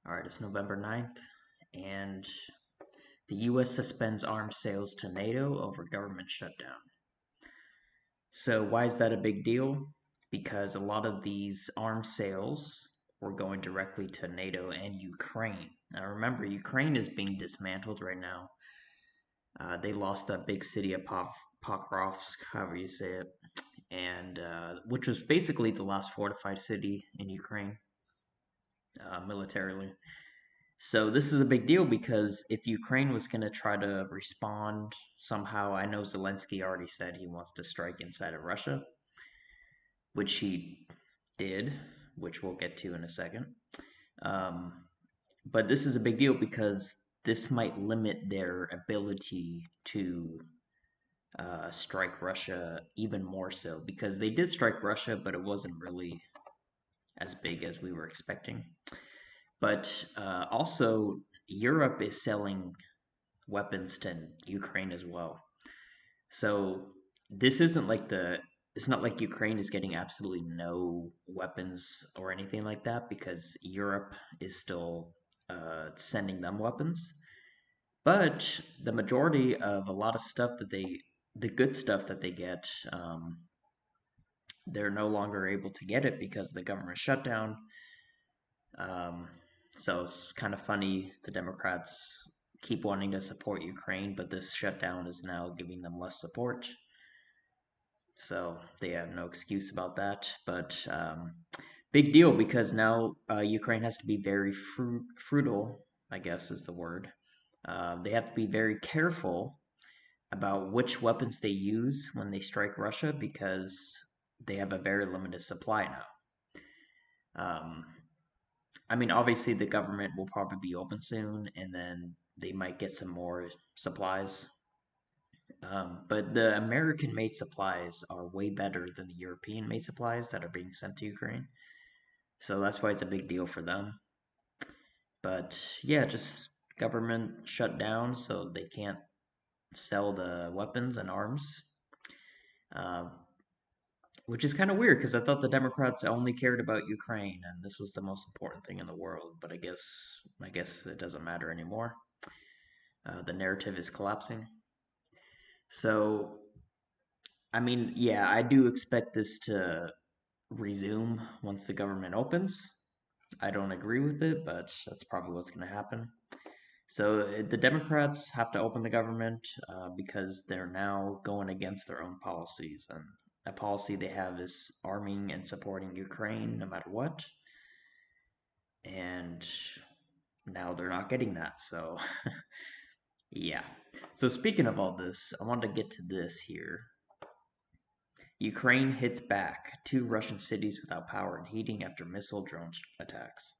All right, it's November 9th, and the U.S. suspends arms sales to NATO over government shutdown. So, why is that a big deal? Because a lot of these arms sales were going directly to NATO and Ukraine. Now, remember, Ukraine is being dismantled right now. They lost that big city of Pokrovsk, however you say it, and which was basically the last fortified city in Ukraine militarily. So this is a big deal because if Ukraine was going to try to respond somehow, I know Zelensky already said he wants to strike inside of Russia, which he did, which we'll get to in a second. Um, but this is a big deal because this might limit their ability to strike Russia even more so because they did strike Russia, but it wasn't really as big as we were expecting. But also, Europe is selling weapons to Ukraine as well. So this isn't like it's not like Ukraine is getting absolutely no weapons or anything like that because Europe is still sending them weapons. But the majority of a lot of stuff the good stuff that they get, they're no longer able to get it because the government shutdown. Um, so it's kind of funny the Democrats keep wanting to support Ukraine, but this shutdown is now giving them less support. So they have no excuse about that. But big deal because now Ukraine has to be very frugal, I guess is the word. They have to be very careful about which weapons they use when they strike Russia because they have a very limited supply now. Um, I mean, obviously, the government will probably be open soon, and then they might get some more supplies. But the American made supplies are way better than the European made supplies that are being sent to Ukraine. So that's why it's a big deal for them. But yeah, just government shut down so they can't sell the weapons and arms, uh, which is kind of weird because I thought the Democrats only cared about Ukraine and this was the most important thing in the world. But I guess it doesn't matter anymore. The narrative is collapsing. So I mean, yeah, I do expect this to resume once the government opens. I don't agree with it, but that's probably what's going to happen. So the Democrats have to open the government because they're now going against their own policies. And a policy they have is arming and supporting Ukraine no matter what. And now they're not getting that. So, yeah. So, speaking of all this, I wanted to get to this here. Ukraine hits back. Two Russian cities without power and heating after missile drone attacks.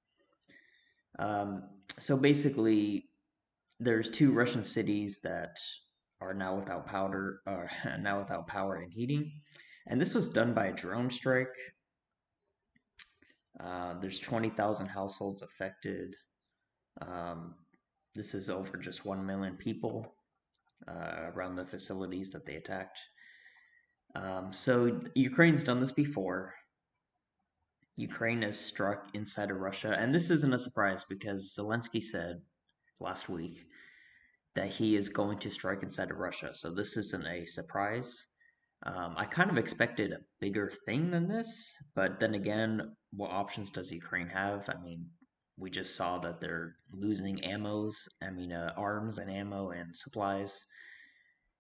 So basically, there's two Russian cities that are now without powder, now without power and heating, and this was done by a drone strike. There's 20,000 households affected. Um, this is over just 1 million people around the facilities that they attacked. So Ukraine's done this before. Ukraine has struck inside of Russia, and this isn't a surprise because Zelensky said last week that he is going to strike inside of Russia. So this isn't a surprise. I kind of expected a bigger thing than this, but then again, what options does Ukraine have? I mean, we just saw that they're losing arms and ammo and supplies.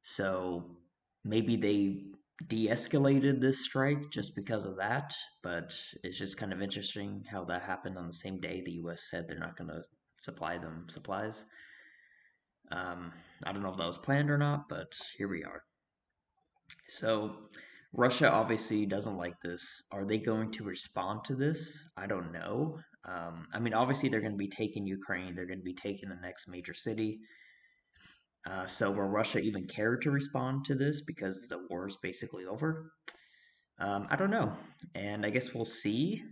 So maybe they de-escalated this strike just because of that, but it's just kind of interesting how that happened on the same day the U.S. said they're not going to supply them supplies. I don't know if that was planned or not, but here we are. So Russia obviously doesn't like this. Are they going to respond to this? I don't know. I mean, obviously they're going to be taking Ukraine. They're going to be taking the next major city. So will Russia even care to respond to this because the war is basically over? I don't know. And I guess we'll see.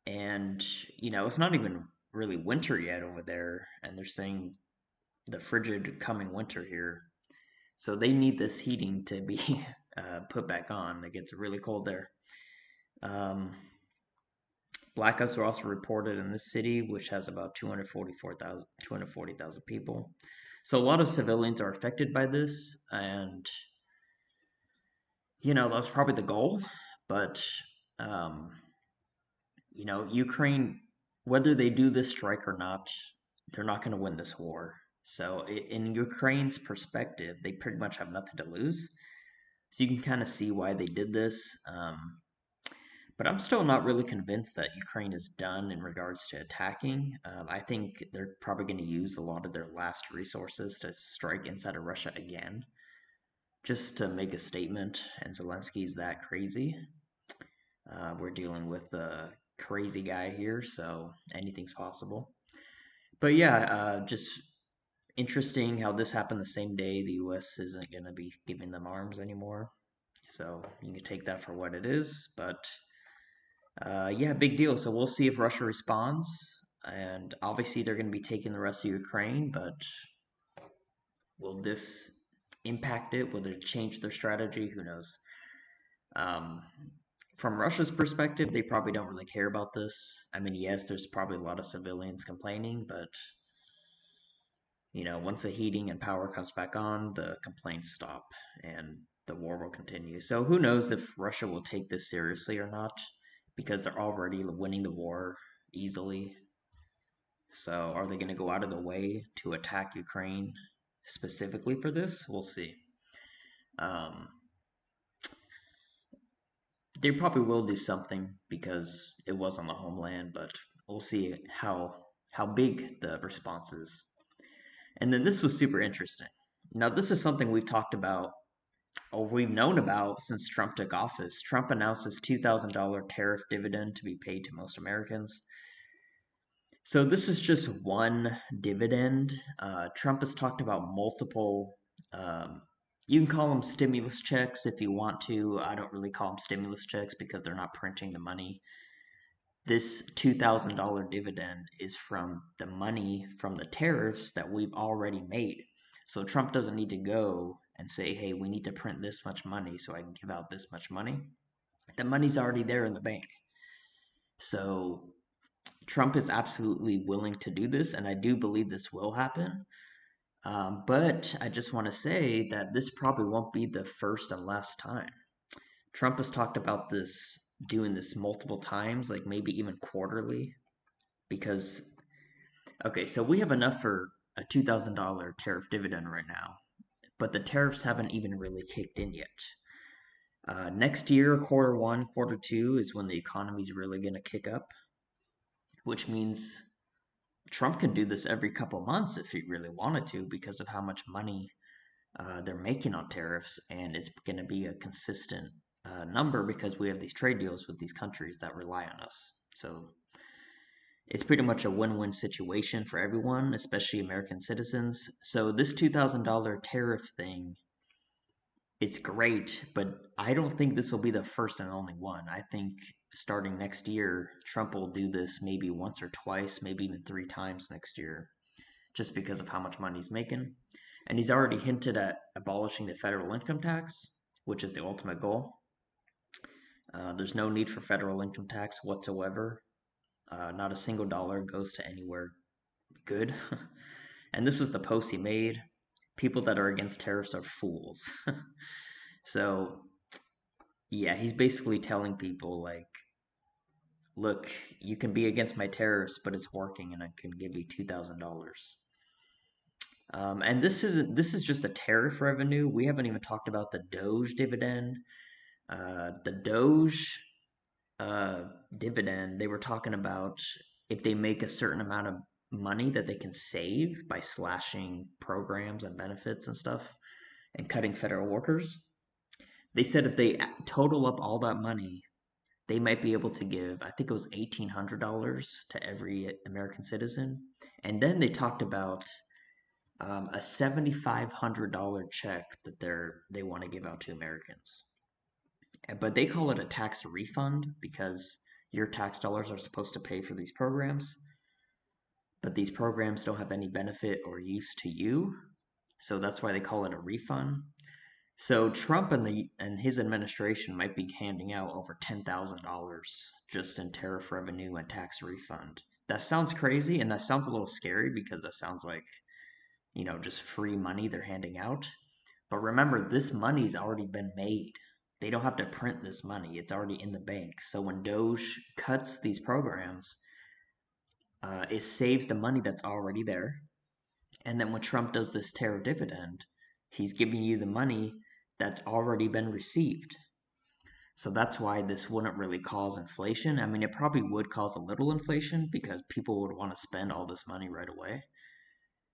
And, it's not even really winter yet over there. And they're saying the frigid coming winter here. So they need this heating to be put back on. It gets really cold there. Um, Blackouts were also reported in this city, which has about 240,000 people. So a lot of civilians are affected by this, and that was probably the goal. But um, Ukraine, whether they do this strike or not, they're not going to win this war. So in Ukraine's perspective, they pretty much have nothing to lose. So you can kind of see why they did this. But I'm still not really convinced that Ukraine is done in regards to attacking. I think they're probably going to use a lot of their last resources to strike inside of Russia again, just to make a statement. And Zelensky's that crazy. We're dealing with a crazy guy here, so anything's possible. But yeah, just interesting how this happened the same day the U.S. isn't going to be giving them arms anymore. So you can take that for what it is. But yeah, big deal. So we'll see if Russia responds. And obviously, they're going to be taking the rest of Ukraine, but will this impact it? Will it change their strategy? Who knows? Um, from Russia's perspective, they probably don't really care about this. I mean, yes, there's probably a lot of civilians complaining, but once the heating and power comes back on, the complaints stop and the war will continue. So who knows if Russia will take this seriously or not, because they're already winning the war easily. So are they going to go out of the way to attack Ukraine specifically for this? We'll see. Um, they probably will do something because it was on the homeland, but we'll see how big the response is. And then this was super interesting. Now, this is something we've talked about, or we've known about since Trump took office. Trump announced his $2,000 tariff dividend to be paid to most Americans. So this is just one dividend. Trump has talked about multiple. Um, you can call them stimulus checks if you want to. I don't really call them stimulus checks because they're not printing the money. This $2,000 dividend is from the money from the tariffs that we've already made. So Trump doesn't need to go and say, hey, we need to print this much money so I can give out this much money. The money's already there in the bank. So Trump is absolutely willing to do this, and I do believe this will happen. But I just want to say that this probably won't be the first and last time. Trump has talked about this, doing this multiple times, like maybe even quarterly, because, okay, so we have enough for a $2,000 tariff dividend right now, but the tariffs haven't even really kicked in yet. Next year, quarter one, quarter two is when the economy's really going to kick up, which means Trump can do this every couple months if he really wanted to because of how much money they're making on tariffs, and it's going to be a consistent number because we have these trade deals with these countries that rely on us. So it's pretty much a win-win situation for everyone, especially American citizens. So this $2,000 tariff thing, it's great, but I don't think this will be the first and only one. I think starting next year, Trump will do this maybe once or twice, maybe even three times next year, just because of how much money he's making. And he's already hinted at abolishing the federal income tax, which is the ultimate goal. There's no need for federal income tax whatsoever. Not a single dollar goes to anywhere good. And this was the post he made. People that are against tariffs are fools. So, yeah, he's basically telling people, like, look, you can be against my tariffs, but it's working and I can give you $2,000. And this is just a tariff revenue. We haven't even talked about the Doge dividend. The Doge dividend, they were talking about if they make a certain amount of money that they can save by slashing programs and benefits and stuff and cutting federal workers. They said if they total up all that money, they might be able to give, I think it was $1,800 to every American citizen. And then they talked about a $7,500 check that they want to give out to Americans. But they call it a tax refund because your tax dollars are supposed to pay for these programs, but these programs don't have any benefit or use to you. So that's why they call it a refund. So Trump and his administration might be handing out over $10,000 just in tariff revenue and tax refund. That sounds crazy and that sounds a little scary because that sounds like, just free money they're handing out. But remember, this money's already been made. They don't have to print this money, it's already in the bank. So when Doge cuts these programs, it saves the money that's already there. And then when Trump does this tariff dividend, he's giving you the money that's already been received. So that's why this wouldn't really cause inflation. I mean, it probably would cause a little inflation because people would want to spend all this money right away.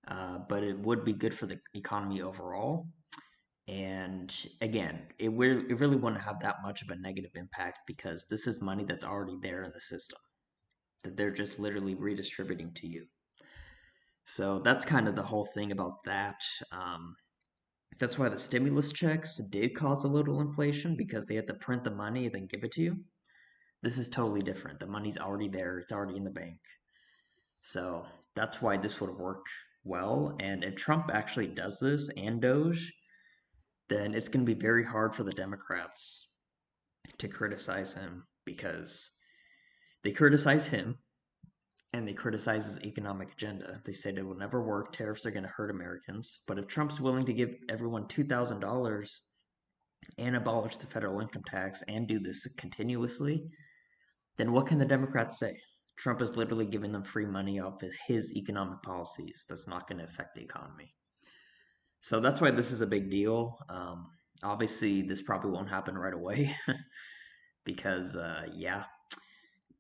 But it would be good for the economy overall. And again, it really wouldn't have that much of a negative impact because this is money that's already there in the system that they're just literally redistributing to you. So that's kind of the whole thing about that. Um, that's why the stimulus checks did cause a little inflation because they had to print the money and then give it to you. This is totally different. The money's already there, it's already in the bank. So that's why this would work well. And if Trump actually does this and Doge, then it's going to be very hard for the Democrats to criticize him because they criticize him and they criticize his economic agenda. They said it will never work. Tariffs are going to hurt Americans. But if Trump's willing to give everyone $2,000 and abolish the federal income tax and do this continuously, then what can the Democrats say? Trump is literally giving them free money off his economic policies. That's not going to affect the economy. So that's why this is a big deal. Obviously, this probably won't happen right away because, yeah.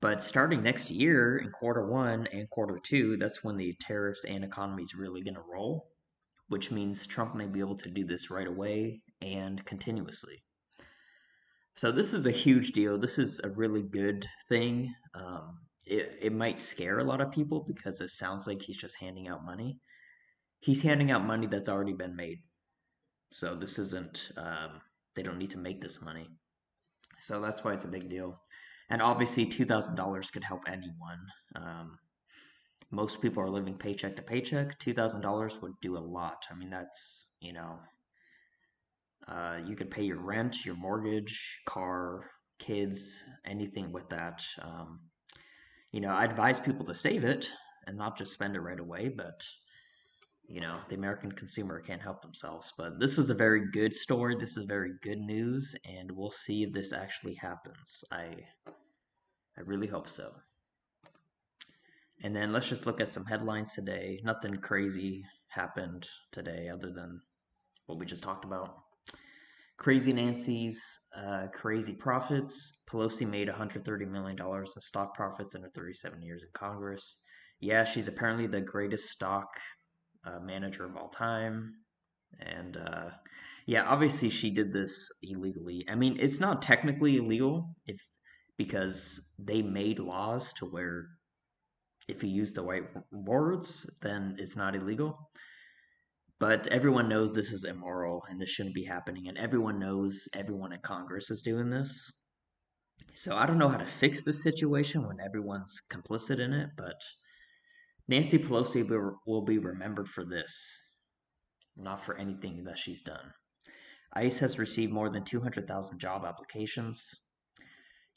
But starting next year in quarter 1 and quarter 2, that's when the tariffs and economy is really going to roll, which means Trump may be able to do this right away and continuously. So this is a huge deal. This is a really good thing. It might scare a lot of people because it sounds like he's just handing out money. He's handing out money that's already been made. So this isn't, they don't need to make this money. So that's why it's a big deal. And obviously, $2,000 could help anyone. Um, Most people are living paycheck to paycheck. $2,000 would do a lot. I mean, that's, you could pay your rent, your mortgage, car, kids, anything with that. I advise people to save it and not just spend it right away, but the American consumer can't help themselves. But this was a very good story. This is very good news, and we'll see if this actually happens. I really hope so. And then let's just look at some headlines today. Nothing crazy happened today other than what we just talked about. Crazy Nancy's crazy profits. Pelosi made $130 million in stock profits in her 37 years in Congress. Yeah, she's apparently the greatest stock manager of all time. And yeah, obviously she did this illegally. I mean, it's not technically illegal because they made laws to where if you use the right words, then it's not illegal. But everyone knows this is immoral and this shouldn't be happening. And everyone knows everyone in Congress is doing this. So I don't know how to fix this situation when everyone's complicit in it, but Nancy Pelosi will be remembered for this, not for anything that she's done. ICE has received more than 200,000 job applications.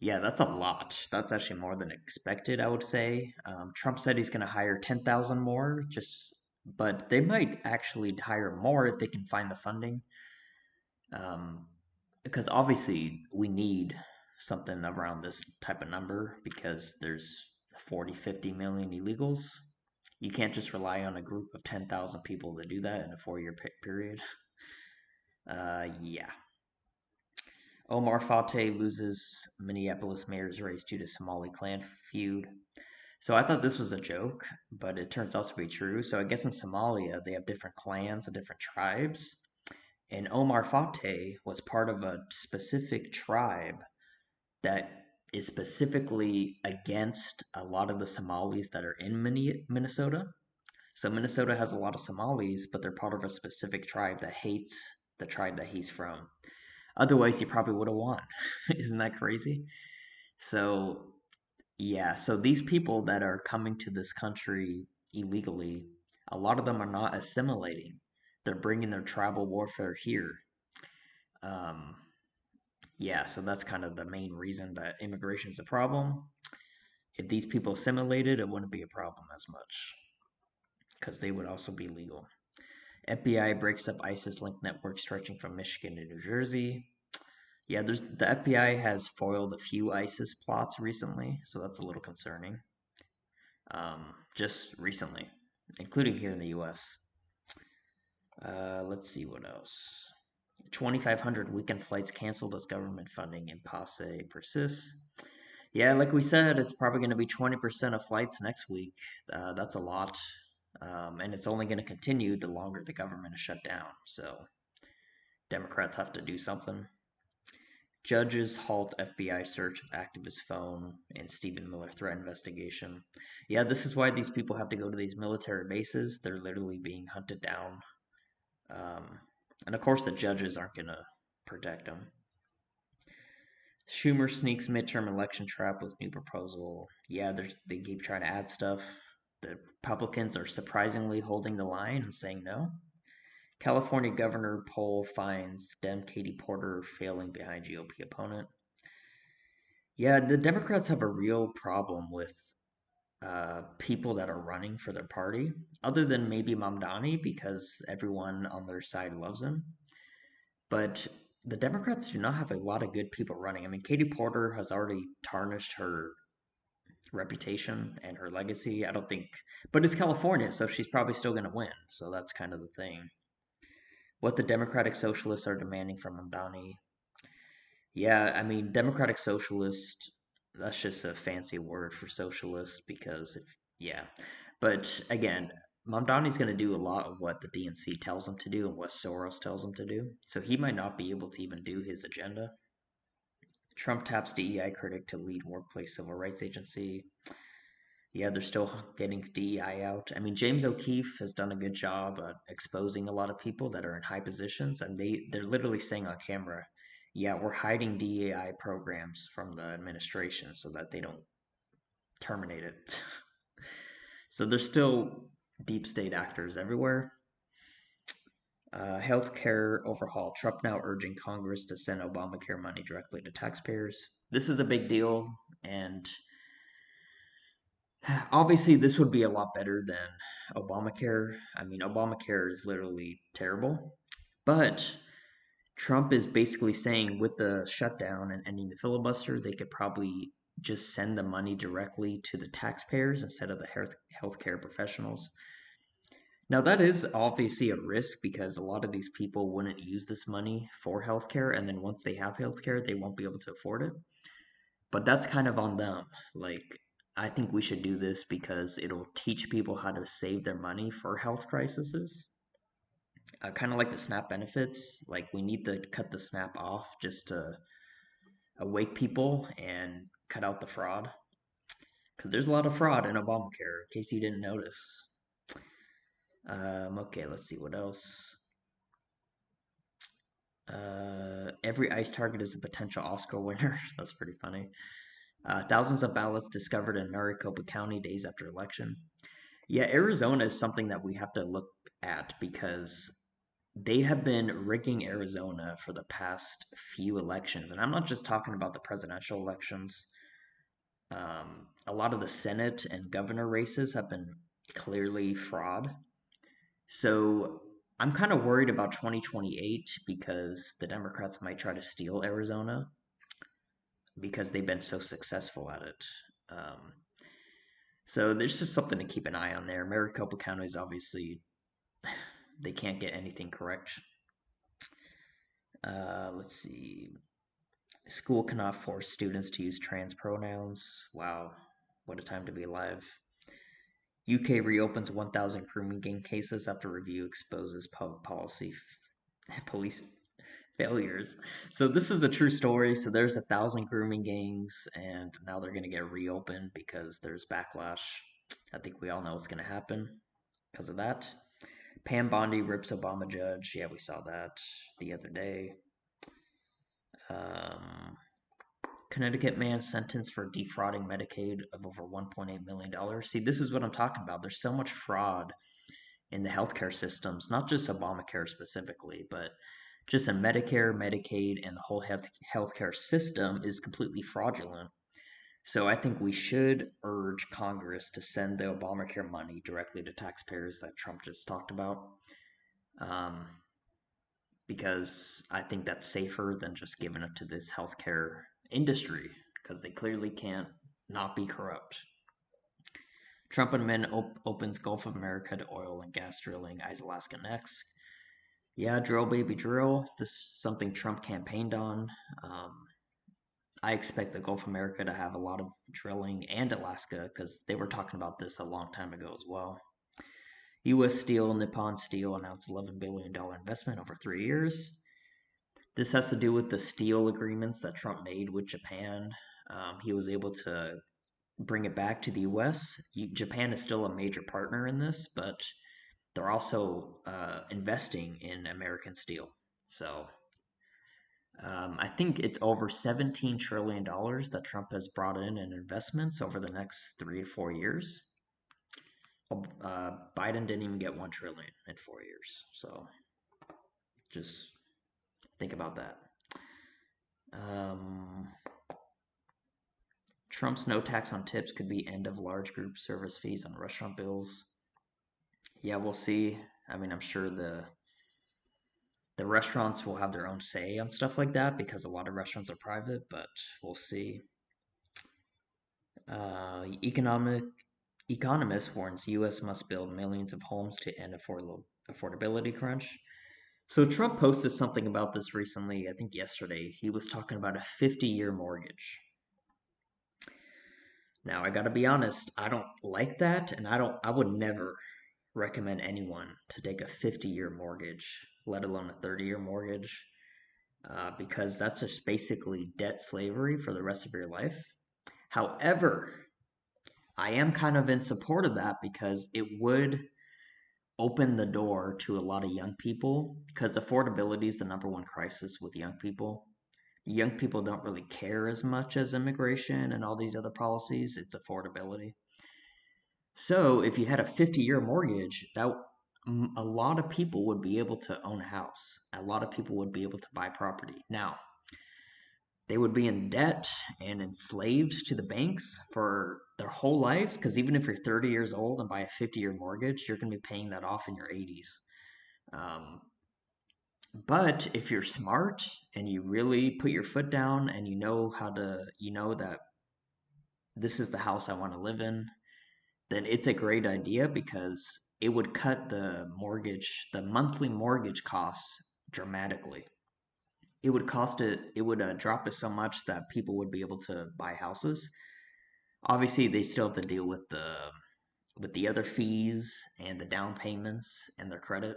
Yeah, that's a lot. That's actually more than expected, I would say. Trump said he's going to hire 10,000 more, but they might actually hire more if they can find the funding. Um, because obviously we need something around this type of number because there's 40, 50 million illegals. You can't just rely on a group of 10,000 people to do that in a 4 year period. Yeah. Omar Fateh loses Minneapolis mayor's race due to Somali clan feud. So I thought this was a joke, but it turns out to be true. So I guess in Somalia, they have different clans and different tribes. And Omar Fateh was part of a specific tribe that is specifically against a lot of the Somalis that are in Minnesota. So Minnesota has a lot of Somalis, but they're part of a specific tribe that hates the tribe that he's from. Otherwise, he probably would have won. Isn't that crazy? So, yeah, so these people that are coming to this country illegally, a lot of them are not assimilating. They're bringing their tribal warfare here. Um, Yeah, so that's kind of the main reason that immigration is a problem. If these people assimilated, it wouldn't be a problem as much because they would also be legal. FBI breaks up ISIS-linked network stretching from Michigan to New Jersey. Yeah, the FBI has foiled a few ISIS plots recently, so that's a little concerning. Just recently, including here in the U.S. Let's see what else. 2,500 weekend flights canceled as government funding impasse persists. Yeah, like we said, it's probably going to be 20% of flights next week. That's a lot. And it's only going to continue the longer the government is shut down. So Democrats have to do something. Judges halt FBI search of activist phone and Stephen Miller threat investigation. Yeah, this is why these people have to go to these military bases. They're literally being hunted down. Um, and of course, the judges aren't going to protect them. Schumer sneaks midterm election trap with new proposal. Yeah, they keep trying to add stuff. The Republicans are surprisingly holding the line and saying no. California governor poll finds Dem Katie Porter failing behind GOP opponent. Yeah, the Democrats have a real problem with people that are running for their party, other than maybe Mamdani, because everyone on their side loves him. But the Democrats do not have a lot of good people running. I mean, Katie Porter has already tarnished her reputation and her legacy. I don't think, but it's California, so she's probably still going to win. So that's kind of the thing. What the Democratic Socialists are demanding from Mamdani. Yeah, I mean, Democratic Socialist, that's just a fancy word for socialist because if, yeah. But again, Mamdani's going to do a lot of what the DNC tells him to do and what Soros tells him to do. So he might not be able to even do his agenda. Trump taps DEI critic to lead workplace civil rights agency. Yeah, they're still getting DEI out. I mean, James O'Keefe has done a good job at exposing a lot of people that are in high positions, and they're literally saying on camera, "Yeah, we're hiding DEI programs from the administration so that they don't terminate it." So there's still deep state actors everywhere. Healthcare overhaul. Trump now urging Congress to send Obamacare money directly to taxpayers. This is a big deal, and obviously, this would be a lot better than Obamacare. I mean, Obamacare is literally terrible. But Trump is basically saying with the shutdown and ending the filibuster, they could probably just send the money directly to the taxpayers instead of the healthcare professionals. Now, that is obviously a risk because a lot of these people wouldn't use this money for healthcare, and then once they have healthcare, they won't be able to afford it. But that's kind of on them. Like, I think we should do this because it'll teach people how to save their money for health crises. Kind of like the SNAP benefits. Like, we need to cut the SNAP off just to awake people and cut out the fraud. Because there's a lot of fraud in Obamacare, in case you didn't notice. Okay, let's see what else. Every ICE target is a potential Oscar winner. That's pretty funny. Thousands of ballots discovered in Maricopa County days after election. Yeah, Arizona is something that we have to look at because they have been rigging Arizona for the past few elections. And I'm not just talking about the presidential elections. A lot of the Senate and governor races have been clearly fraud. So I'm kind of worried about 2028 because the Democrats might try to steal Arizona because they've been so successful at it. Um, so there's just something to keep an eye on there. Maricopa County is obviously they can't get anything correct. Let's see. School cannot force students to use trans pronouns. Wow, what a time to be alive. UK reopens 1,000 grooming gang cases after review exposes public policy police failures. So this is a true story. So there's 1,000 grooming gangs, and now they're going to get reopened because there's backlash. I think we all know what's going to happen because of that. Pam Bondi rips Obama judge. Yeah, we saw that the other day. Um, Connecticut man sentenced for defrauding Medicaid of over $1.8 million. See, this is what I'm talking about. There's so much fraud in the healthcare systems, not just Obamacare specifically, but just in Medicare, Medicaid, and the whole healthcare system is completely fraudulent. So I think we should urge Congress to send the Obamacare money directly to taxpayers that Trump just talked about, um, because I think that's safer than just giving it to this healthcare industry because they clearly can't not be corrupt. Trump admin opens Gulf of America to oil and gas drilling, eyes Alaska next. Yeah, drill, baby, drill. This is something Trump campaigned on. Um, I expect the Gulf of America to have a lot of drilling and Alaska because they were talking about this a long time ago as well. U.S. Steel, Nippon Steel announced $11 billion investment over 3 years. This has to do with the steel agreements that Trump made with Japan. He was able to bring it back to the U.S. Japan is still a major partner in this, but they're also investing in American steel. So I think it's over $17 trillion that Trump has brought in investments over the next 3 to 4 years. Biden didn't even get 1 trillion in 4 years. So just think about that. Um, Trump's no tax on tips could be end of large group service fees on restaurant bills. Yeah, we'll see. I mean, I'm sure the restaurants will have their own say on stuff like that because a lot of restaurants are private, but we'll see. Economist warns U.S. must build millions of homes to end affordability crunch. So Trump posted something about this recently, I think yesterday. He was talking about a 50-year mortgage. Now, I got to be honest, I don't like that, and I would never recommend anyone to take a 50-year mortgage, let alone a 30-year mortgage, because that's just basically debt slavery for the rest of your life. However, I am kind of in support of that because it would open the door to a lot of young people because affordability is the number one crisis with young people. Young people don't really care as much as immigration and all these other policies, it's affordability. So if you had a 50-year mortgage, that a lot of people would be able to own a house. A lot of people would be able to buy property. Now, they would be in debt and enslaved to the banks for their whole lives because even if you're 30 years old and buy a 50-year mortgage, you're going to be paying that off in your 80s. Um, but if you're smart and you really put your foot down and you know that this is the house I want to live in, then it's a great idea because it would cut the monthly mortgage costs dramatically. It would drop it so much that people would be able to buy houses. Obviously, they still have to deal with the other fees and the down payments and their credit.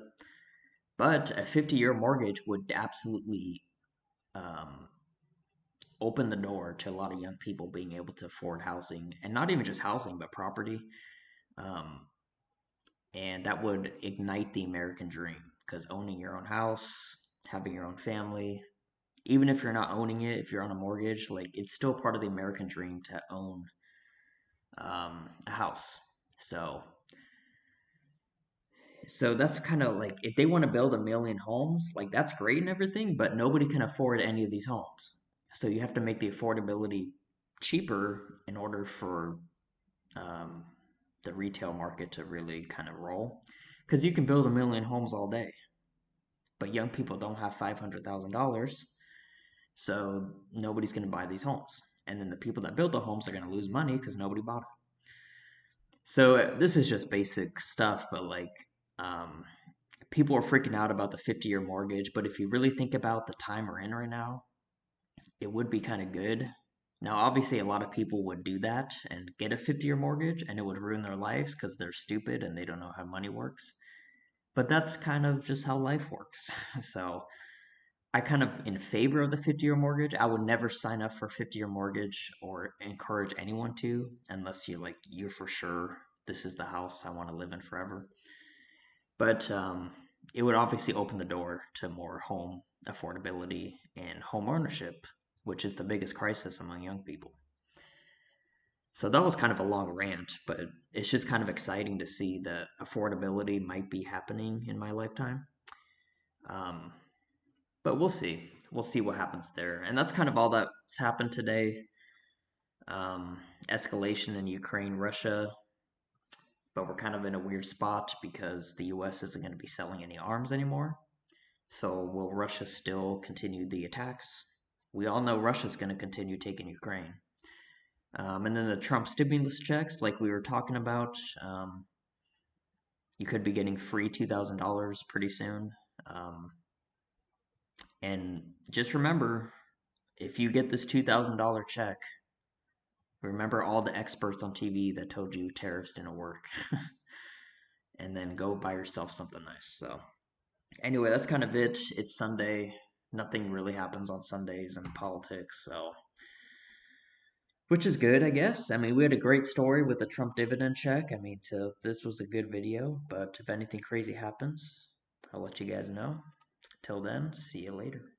But a 50-year mortgage would absolutely um, open the door to a lot of young people being able to afford housing, and not even just housing, but property. Um, and that would ignite the American dream because owning your own house, having your own family, even if you're not owning it, if you're on a mortgage, like it's still part of the American dream to own a house. So, so that's kind of like if they want to build a million homes, like that's great and everything, but nobody can afford any of these homes. So you have to make the affordability cheaper in order for um, the retail market to really kind of roll. Because you can build a million homes all day, but young people don't have $500,000, so nobody's going to buy these homes. And then the people that build the homes are going to lose money because nobody bought them. So this is just basic stuff, but like um, people are freaking out about the 50-year mortgage. But if you really think about the time we're in right now, it would be kind of good. Now, obviously, a lot of people would do that and get a 50-year mortgage, and it would ruin their lives because they're stupid and they don't know how money works. But that's kind of just how life works. So I kind of in favor of the 50-year mortgage. I would never sign up for a 50-year mortgage or encourage anyone to unless you're for sure this is the house I want to live in forever. But it would obviously open the door to more home affordability and home ownership, which is the biggest crisis among young people. So that was kind of a long rant, but it's just kind of exciting to see that affordability might be happening in my lifetime. Um, But we'll see. We'll see what happens there. And that's kind of all that's happened today. Um, Escalation in Ukraine, Russia, but we're kind of in a weird spot because the US isn't going to be selling any arms anymore. So will Russia still continue the attacks? We all know Russia's going to continue taking Ukraine. And then the Trump stimulus checks, like we were talking about, you could be getting free $2,000 pretty soon. Um, and just remember, if you get this $2,000 check, remember all the experts on TV that told you tariffs didn't work. And then go buy yourself something nice. So, anyway, that's kind of it. It's Sunday. Nothing really happens on Sundays in politics, so which is good, I guess. I mean, we had a great story with the Trump dividend check. I mean, so this was a good video, but if anything crazy happens, I'll let you guys know. Till then, see you later.